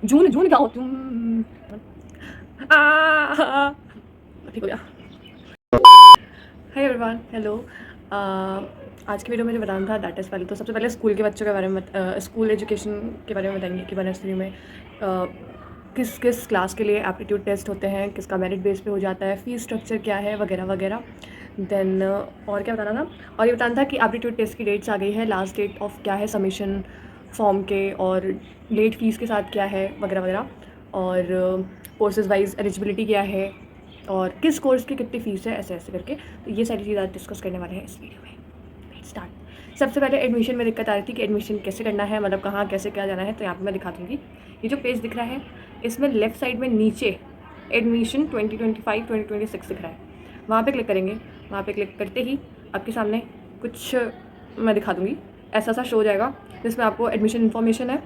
जून जून गाओ तुम। ठीक हो गया। Hi everyone, hello. आज की वीडियो में जो बताना था दैट इज़ पहले तो सबसे पहले स्कूल के बच्चों के बारे में स्कूल एजुकेशन के बारे में बताएंगे कि बनस्थली में किस किस क्लास के लिए एप्टीट्यूड टेस्ट होते हैं, किसका मेरिट बेस पे हो जाता है, फ़ीस स्ट्रक्चर क्या है वगैरह वगैरह। देन और क्या बताना था, और ये बताना था कि एप्टीट्यूड टेस्ट की डेट्स आ गई है, लास्ट डेट ऑफ क्या है सबमिशन फॉर्म के, और लेट फीस के साथ क्या है वगैरह वगैरह, और कोर्सेज वाइज एलिजिबिलिटी क्या है, और किस कोर्स की कितनी फ़ीस है, ऐसे ऐसे करके। तो ये सारी चीज़ें आज डिस्कस करने वाले हैं इस वीडियो में। Let's start. सबसे पहले एडमिशन में दिक्कत आ रही थी कि एडमिशन कैसे करना है, मतलब कहाँ कैसे क्या जाना है। तो यहाँ पे मैं दिखा दूँगी। ये जो पेज दिख रहा है इसमें लेफ्ट साइड में नीचे एडमिशन 2025-2026 दिख रहा है, वहाँ पे क्लिक करेंगे। वहाँ पे क्लिक करते ही आपके सामने कुछ मैं दिखा दूँगी, ऐसा सा शो हो जाएगा जिसमें आपको एडमिशन इन्फॉर्मेशन है,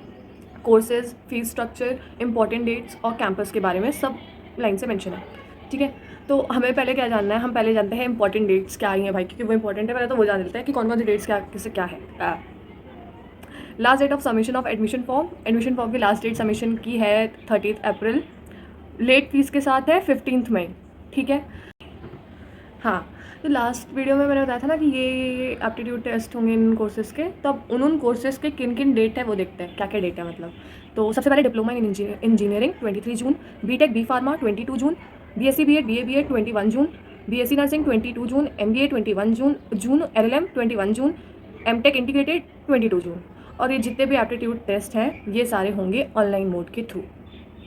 courses, fees structure, important dates और कैंपस के बारे में सब लाइन से मेंशन है। ठीक है, तो हमें पहले क्या जानना है, हम पहले जानते हैं इंपॉर्टेंट डेट्स क्या आई हैं भाई, क्योंकि वो इंपॉर्टेंट है। पहले तो वो जान लेते हैं कि कौन कौन सी डेट्स क्या किससे क्या है। Last date of submission of admission form, admission form की लास्ट डेट सबमिशन की है 30 अप्रैल, लेट फीस के साथ है 15 मई। ठीक है, हाँ। तो लास्ट वीडियो में मैंने बताया था ना कि ये एप्टीट्यूड टेस्ट होंगे इन कोर्सेज़ के, तब उन कोर्सेज़ के किन किन डेट है वो देखते हैं, क्या क्या डेट है मतलब। तो सबसे पहले diploma in engineering 23 June, BTech B pharma 22 June, BSc BEd BA 21 June, BSc nursing 22 June, MBA 21 June, LLM 21 June, MTech integrated 22 June. और ये जितने भी एप्टीट्यूड टेस्ट हैं ये सारे होंगे ऑनलाइन मोड के थ्रू।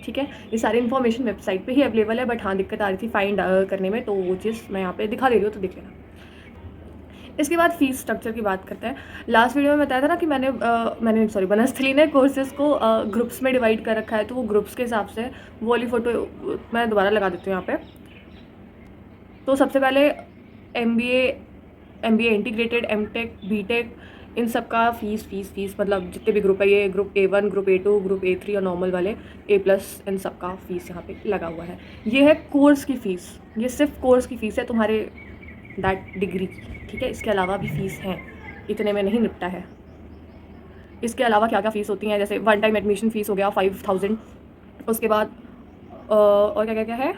ठीक है, ये सारी इन्फॉर्मेशन वेबसाइट पे ही अवेलेबल है, बट हाँ दिक्कत आ रही थी फाइंड करने में, तो वो चीज़ मैं यहाँ पे दिखा दे रही हूँ, तो देख लेना। इसके बाद फीस स्ट्रक्चर की बात करते हैं। लास्ट वीडियो में बताया था ना कि मैंने बनस्थली ने कोर्सेज़ को ग्रुप्स में डिवाइड कर रखा है, तो वो ग्रुप्स के हिसाब से वो वाली फ़ोटो मैं दोबारा लगा देती हूँ यहाँ पे। तो सबसे पहले एमबीए इंटीग्रेटेड, एमटेक, बीटेक, इन सब का फीस मतलब जितने भी ग्रुप है, ये group A1, group A2, group A3 और नॉर्मल वाले A+, इन सब का फीस यहाँ पे लगा हुआ है। ये है कोर्स की फ़ीस, ये सिर्फ कोर्स की फ़ीस है तुम्हारे दैट डिग्री की। ठीक है, इसके अलावा भी फ़ीस हैं, इतने में नहीं निपटा है। इसके अलावा क्या क्या फ़ीस होती हैं, जैसे वन टाइम एडमिशन फ़ीस हो गया 5000। उसके बाद और क्या क्या क्या है,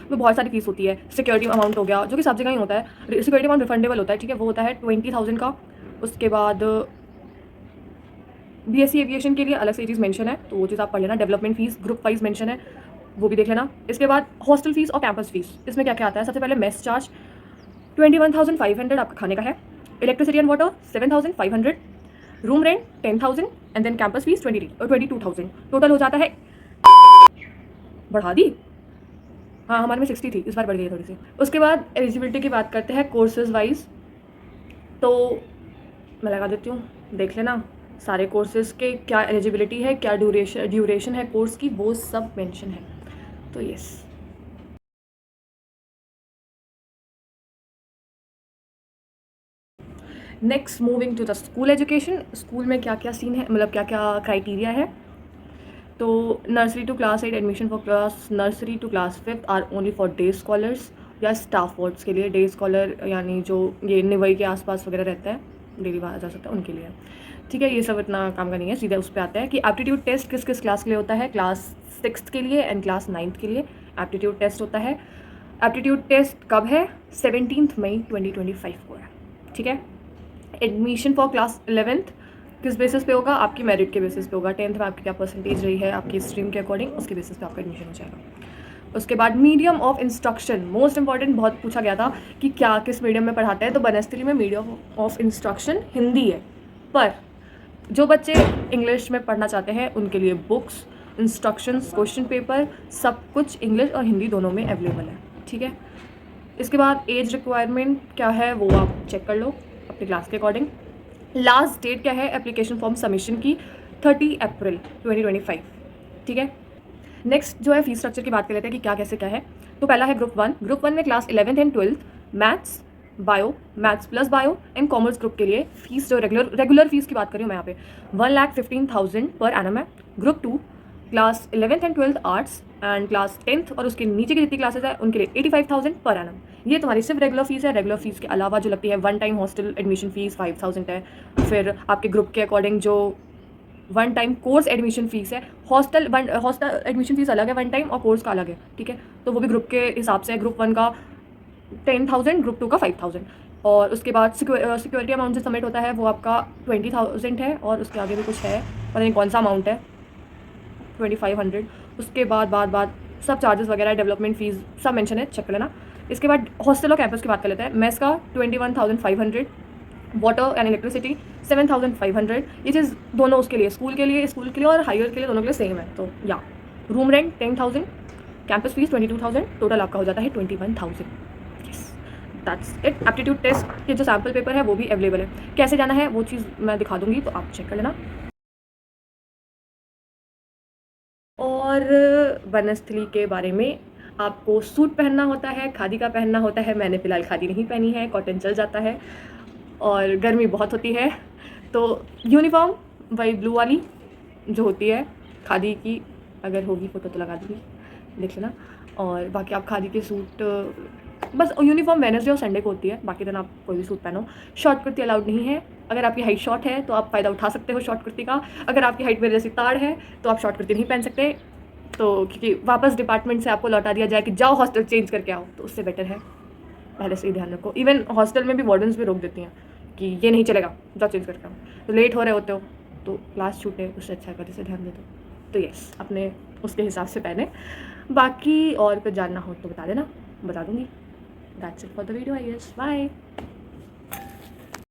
में बहुत सारी फीस होती है। सिक्योरिटी अमाउंट हो गया, जो कि सब जगह ही होता है, सिक्योरिटी अमाउंट रिफंडेबल होता है। ठीक है, वो होता है 20,000 का। उसके बाद बीएससी एविएशन के लिए अलग से ये चीज़ मेंशन है, तो वो चीज़ आप पढ़ लेना। Development fees group wise mention है, वो भी देख लेना। इसके बाद हॉस्टल फीस और कैंपस फीस, इसमें क्या क्या आता है। सबसे पहले मेस चार्ज 21,500 आपका खाने का है, electricity and water 7,500, room rent 10,000 and then campus fees 22,000। Total हो जाता है, बढ़ा दी, हाँ हमारे में 60 थी, इस बार बढ़ गई है थोड़ी सी। उसके बाद एलिजिबिलिटी की बात करते हैं कोर्सेज वाइज, तो मैं लगा देती हूँ, देख लेना सारे कोर्सेज के क्या एलिजिबिलिटी है, क्या ड्यूरेशन है कोर्स की, वो सब मेंशन है। तो yes, next moving to the school education. School में क्या क्या सीन है, मतलब क्या क्या क्राइटेरिया है। तो nursery to class 8 admission for class nursery to class 5 are only for day scholars या स्टाफ वार्ड्स के लिए। डे स्कॉलर यानी जो ये निवई के आसपास वगैरह रहता है, डेली वहाँ जा सकता है, उनके लिए। ठीक है, ये सब इतना काम का नहीं है, सीधा उस पर आता है कि एप्टीट्यूड टेस्ट किस किस क्लास के लिए होता है। क्लास 6 के लिए एंड क्लास 9 के लिए एप्टीट्यूड टेस्ट होता है। एप्टीट्यूड टेस्ट कब है, 17 मई 2025 को है। ठीक है, एडमिशन फॉर क्लास 11th किस बेसिस पे होगा, आपकी मेरिट के बेसिस पे होगा। 10th में आपकी क्या परसेंटेज रही है आपकी स्ट्रीम के अकॉर्डिंग, उसके बेसिस पे आपका एडमिशन हो जाएगा। उसके बाद medium of instruction, most important, बहुत पूछा गया था कि क्या किस मीडियम में पढ़ाते हैं। तो बनस्थली में मीडियम ऑफ इंस्ट्रक्शन हिंदी है, पर जो बच्चे इंग्लिश में पढ़ना चाहते हैं उनके लिए बुक्स, इंस्ट्रक्शंस, क्वेश्चन पेपर, सब कुछ इंग्लिश और हिंदी दोनों में अवेलेबल है। ठीक है, इसके बाद एज रिक्वायरमेंट क्या है वो आप चेक कर लो अपनी क्लास के अकॉर्डिंग। लास्ट डेट क्या है एप्लीकेशन फॉर्म सबमिशन की, 30 अप्रैल 2025। ठीक है, नेक्स्ट जो है फीस स्ट्रक्चर की बात कर लेते हैं कि क्या कैसे क्या है। तो पहला है ग्रुप 1 में class 11th and 12th maths bio, maths plus bio and commerce group के लिए फीस जो रेगुलर फीस की बात कर रही हूँ मैं यहाँ पे 1,15,000 पर एनम है। Group 2 class 11th and 12th arts and class 10th और उसके नीचे की जितनी क्लासेज है उनके लिए 85,000 पर एनम। ये तुम्हारी सिर्फ रेगुलर फीस है। रेगुलर फीस के अलावा जो लगती है one time hostel admission fees 5,000 है। फिर आपके ग्रुप के अकॉर्डिंग जो one time course admission fees है। हॉस्टल एडमिशन फ़ीस अलग है वन टाइम, और कोर्स का अलग है, ठीक है। तो वो भी ग्रुप के हिसाब से है, ग्रुप 1 का 10,000, ग्रुप 2 का 5,000। और उसके बाद सिक्योरिटी अमाउंट जो सबमिट होता है वो आपका 20,000 है, और उसके आगे भी कुछ है, पता नहीं कौन सा अमाउंट है, 2,500। उसके बाद सब चार्जेस वगैरह, डेवलपमेंट फ़ीस सब मेंशन है, चेक कर लेना। इसके बाद हॉस्टल और कैंपस की बात कर लेते हैं। मेस का 21,500, वाटर एंड इलेक्ट्रिसिटी 7,500। ये चीज़ दोनों उसके लिए, स्कूल के लिए और हायर के लिए, दोनों के लिए सेम है। तो या room rent 10,000, campus fees 22,000, total आपका हो जाता है 21,000। Yes, that's it. Aptitude test के जो सैम्पल पेपर है वो भी अवेलेबल है। कैसे जाना है वो चीज़ मैं दिखा दूंगी, तो आप चेक कर लेना। और वनस्थली के बारे में, आपको सूट पहनना होता है, खादी का पहनना होता है। मैंने फ़िलहाल खादी नहीं पहनी है, कॉटन चल जाता है, और गर्मी बहुत होती है। तो यूनिफॉर्म वही ब्लू वाली जो होती है खादी की, अगर होगी फ़ोटो तो लगा दूँगी, देख लेना। और बाकी आप खादी के सूट, बस यूनिफॉर्म वेडनेसडे और संडे को होती है, बाकी दिन आप कोई भी सूट पहनो। शॉर्ट कुर्ती अलाउड नहीं है। अगर आपकी हाइट शॉर्ट है तो आप फ़ायदा उठा सकते हो शॉर्ट कुर्ती का। अगर आपकी हाइट मेरे जैसी ताड़ है तो आप शॉर्ट कुर्ती नहीं पहन सकते, तो क्योंकि वापस डिपार्टमेंट से आपको लौटा दिया जाए कि जाओ हॉस्टल चेंज करके आओ, तो उससे बेटर है पहले से ही ध्यान रखो। इवन हॉस्टल में भी वार्डन्स भी रोक देती हैं कि ये नहीं चलेगा, जाओ चेंज करके आओ। तो लेट हो रहे होते हो तो क्लास छूटे, उससे अच्छा कर से ध्यान दे दो। तो यस, अपने उसके हिसाब से पहने। बाकी और कुछ जानना हो तो बता देना, बता दूँगी। That's it for the video I guess. Bye.